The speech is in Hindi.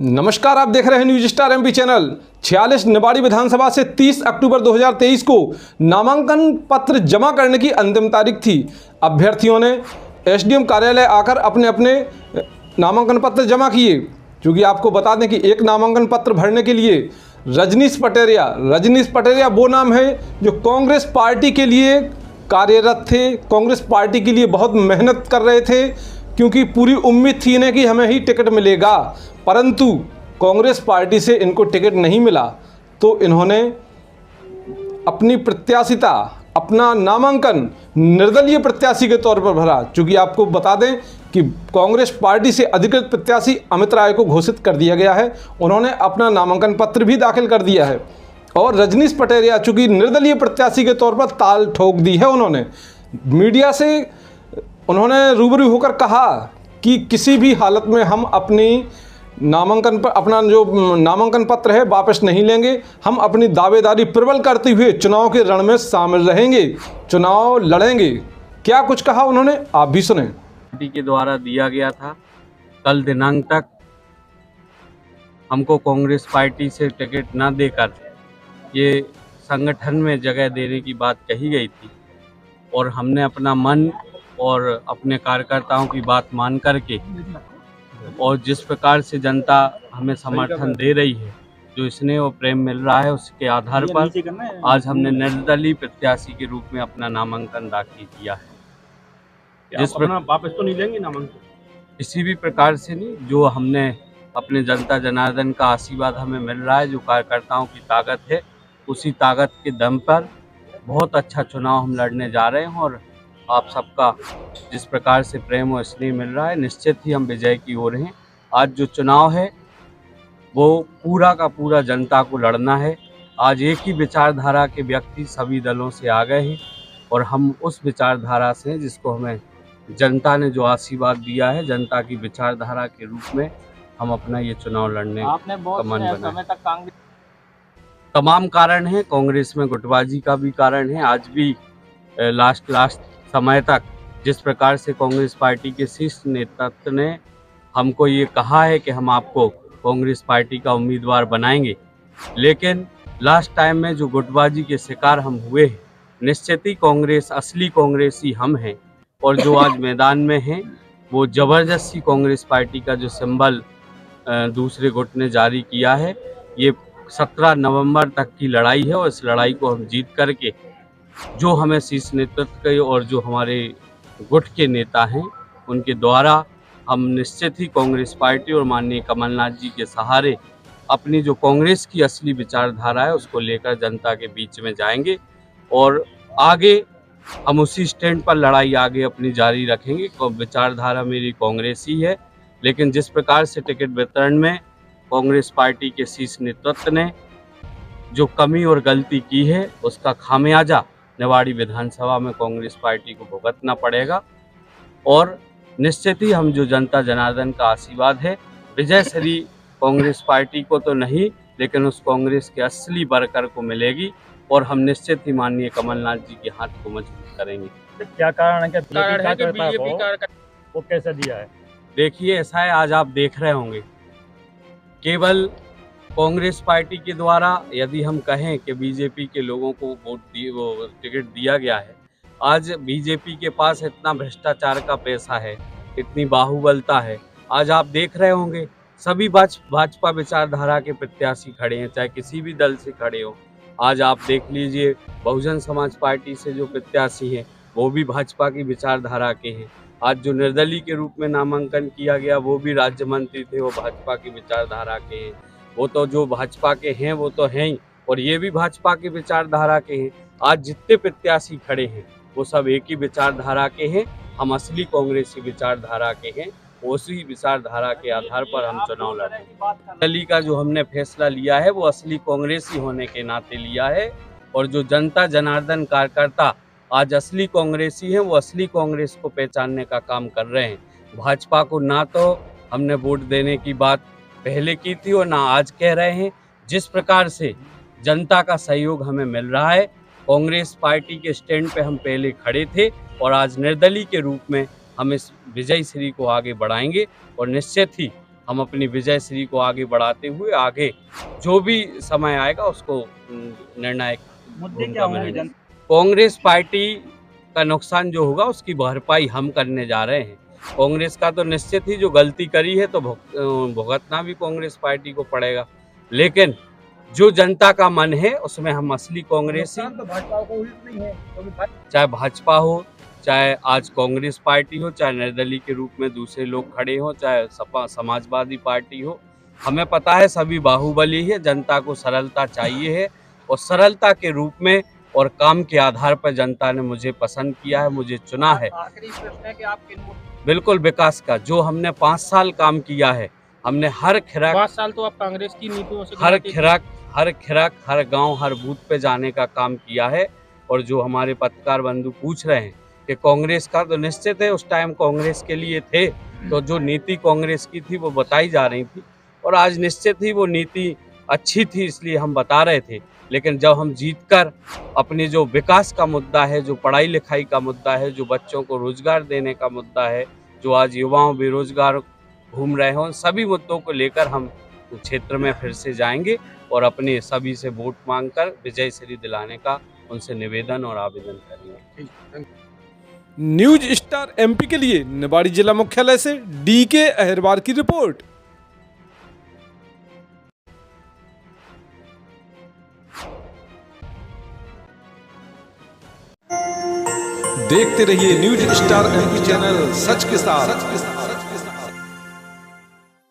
नमस्कार, आप देख रहे हैं news star MP channel. 46 Niwari विधानसभा से 30 अक्टूबर 2023 को नामांकन पत्र जमा करने की अंतिम तारीख थी। अभ्यर्थियों ने एसडीएम कार्यालय आकर अपने अपने नामांकन पत्र जमा किए। क्योंकि आपको बता दें कि एक नामांकन पत्र भरने के लिए रजनीश पटेरिया वो नाम है जो कांग्रेस पार्टी के लिए कार्यरत थे, कांग्रेस पार्टी के लिए बहुत मेहनत कर रहे थे, क्योंकि पूरी उम्मीद थी इन्हें कि हमें ही टिकट मिलेगा। परंतु कांग्रेस पार्टी से इनको टिकट नहीं मिला, तो इन्होंने अपनी प्रत्याशिता, अपना नामांकन निर्दलीय प्रत्याशी के तौर पर भरा। क्योंकि आपको बता दें कि कांग्रेस पार्टी से अधिकृत प्रत्याशी अमित राय को घोषित कर दिया गया है। उन्होंने अपना नामांकन पत्र भी दाखिल कर दिया है और रजनीश पटेरिया चूँकि निर्दलीय प्रत्याशी के तौर पर ताल ठोक दी है। उन्होंने मीडिया से उन्होंने रूबरू होकर कहा कि किसी भी हालत में हम अपनी अपना जो नामांकन पत्र है वापस नहीं लेंगे। हम अपनी दावेदारी प्रबल करते हुए चुनाव के रण में शामिल रहेंगे, चुनाव लड़ेंगे। क्या कुछ कहा उन्होंने, आप भी सुने। पार्टी के द्वारा दिया गया था, कल दिनांक तक हमको कांग्रेस पार्टी से टिकट न देकर ये संगठन में जगह देने की बात कही गई थी और हमने अपना मन और अपने कार्यकर्ताओं की बात मान करके और जिस प्रकार से जनता हमें समर्थन दे रही है, जो स्नेह और प्रेम मिल रहा है, उसके आधार पर आज हमने निर्दलीय प्रत्याशी के रूप में अपना नामांकन दाखिल किया है। जिस प्रकार वापस तो नहीं लेंगे नामांकन, किसी भी प्रकार से नहीं। जो हमने अपने जनता जनार्दन का आशीर्वाद हमें मिल रहा है, जो कार्यकर्ताओं की ताकत है, उसी ताकत के दम पर बहुत अच्छा चुनाव हम लड़ने जा रहे हैं। और आप सबका जिस प्रकार से प्रेम और स्नेह मिल रहा है, निश्चित ही हम विजय की ओर हैं। आज जो चुनाव है वो पूरा का पूरा जनता को लड़ना है। आज एक ही विचारधारा के व्यक्ति सभी दलों से आ गए हैं और हम उस विचारधारा से हैं जिसको हमें जनता ने जो आशीर्वाद दिया है, जनता की विचारधारा के रूप में हम अपना ये चुनाव लड़ने का मन बना। तमाम कारण हैं, कांग्रेस में गुटबाजी का भी कारण है। आज भी लास्ट समय तक जिस प्रकार से कांग्रेस पार्टी के शीर्ष नेतृत्व ने हमको ये कहा है कि हम आपको कांग्रेस पार्टी का उम्मीदवार बनाएंगे, लेकिन लास्ट टाइम में जो गुटबाजी के शिकार हम हुए हैं, निश्चित ही कांग्रेस असली कांग्रेसी हम हैं। और जो आज मैदान में हैं वो ज़बरदस्ती कांग्रेस पार्टी का जो सिंबल दूसरे गुट ने जारी किया है, ये 17 नवंबर तक की लड़ाई है और इस लड़ाई को हम जीत करके जो हमें शीर्ष नेतृत्व के और जो हमारे गुट के नेता हैं उनके द्वारा हम निश्चित ही कांग्रेस पार्टी और माननीय कमलनाथ जी के सहारे अपनी जो कांग्रेस की असली विचारधारा है उसको लेकर जनता के बीच में जाएंगे और आगे हम उसी स्टैंड पर लड़ाई आगे अपनी जारी रखेंगे। विचारधारा मेरी कांग्रेस ही है, लेकिन जिस प्रकार से टिकट वितरण में कांग्रेस पार्टी के शीर्ष नेतृत्व ने जो कमी और गलती की है, उसका खामियाजा निवाड़ी विधानसभा में कांग्रेस पार्टी को भुगतना पड़ेगा। और निश्चित ही हम जो जनता जनार्दन का आशीर्वाद है, विजय श्री कांग्रेस पार्टी को तो नहीं, लेकिन उस कांग्रेस के असली वर्कर को मिलेगी और हम निश्चित ही माननीय कमलनाथ जी के हाथ को मजबूत करेंगे। तो क्या कारण है कि बीजेपी वो कैसे दिया है? देखिए, ऐसा है, आज आप देख रहे होंगे केवल कांग्रेस पार्टी के द्वारा यदि हम कहें कि बीजेपी के लोगों को वोट दिए, वो टिकट दिया गया है। आज बीजेपी के पास इतना भ्रष्टाचार का पैसा है, इतनी बाहुबलता है। आज आप देख रहे होंगे सभी भाजपा विचारधारा के प्रत्याशी खड़े हैं, चाहे किसी भी दल से खड़े हो। आज आप देख लीजिए, बहुजन समाज पार्टी से जो प्रत्याशी हैं वो भी भाजपा की विचारधारा के हैं। आज जो निर्दलीय के रूप में नामांकन किया गया वो भी राज्य मंत्री थे, वो भाजपा की विचारधारा के हैं। वो तो जो भाजपा के हैं वो तो हैं ही, और ये भी भाजपा की विचारधारा के हैं। आज जितने प्रत्याशी खड़े हैं वो सब एक ही विचारधारा के हैं। हम असली कांग्रेसी विचारधारा के हैं, उसी विचारधारा के आधार पर हम चुनाव लड़ेंगे। दिल्ली का जो हमने फैसला लिया है वो असली कांग्रेसी होने के नाते लिया है, और जो जनता जनार्दन कार्यकर्ता आज असली कांग्रेसी हैं वो असली कांग्रेस को पहचानने का काम कर रहे हैं। भाजपा को ना तो हमने वोट देने की बात पहले की थी और ना आज कह रहे हैं। जिस प्रकार से जनता का सहयोग हमें मिल रहा है, कांग्रेस पार्टी के स्टैंड पे हम पहले खड़े थे और आज निर्दलीय के रूप में हम इस विजय श्री को आगे बढ़ाएंगे और निश्चित ही हम अपनी विजय श्री को आगे बढ़ाते हुए आगे जो भी समय आएगा उसको निर्णायक भूमिका में रहेंगे। कांग्रेस पार्टी का नुकसान जो होगा उसकी भरपाई हम करने जा रहे हैं। कांग्रेस का तो निश्चित ही जो गलती करी है तो भुगतना भी कांग्रेस पार्टी को पड़ेगा, लेकिन जो जनता का मन है उसमें हम असली कांग्रेसी, चाहे भाजपा हो, चाहे आज कांग्रेस पार्टी हो, चाहे निर्दलीय के रूप में दूसरे लोग खड़े हो, चाहे सपा समाजवादी पार्टी हो, हमें पता है सभी बाहुबली है। जनता को सरलता चाहिए है और सरलता के रूप में और काम के आधार पर जनता ने मुझे पसंद किया है, मुझे चुना है। आखिरी प्रश्न है कि आप किन बिल्कुल विकास का जो हमने 5 साल काम किया है, हमने हर खिराक 5 साल तो आप कांग्रेस की नीतियों से हर खिराक हर गांव हर बूथ पे जाने का काम किया है। और जो हमारे पत्रकार बंधु पूछ रहे हैं कि कांग्रेस का, तो निश्चित है उस टाइम कांग्रेस के लिए थे तो जो नीति कांग्रेस की थी वो बताई जा रही थी और आज निश्चित ही वो नीति अच्छी थी इसलिए हम बता रहे थे। लेकिन जब हम जीतकर अपने जो विकास का मुद्दा है, जो पढ़ाई लिखाई का मुद्दा है, जो बच्चों को रोजगार देने का मुद्दा है, जो आज युवाओं बेरोजगार घूम रहे हों, सभी मुद्दों को लेकर हम क्षेत्र में फिर से जाएंगे और अपने सभी से वोट मांगकर विजय श्री दिलाने का उनसे निवेदन और आवेदन करेंगे। न्यूज स्टार एमपी के लिए निवाड़ी जिला मुख्यालय से DK अहिरवार की रिपोर्ट। देखते रहिए न्यूज स्टार एमपी चैनल, सच के साथ।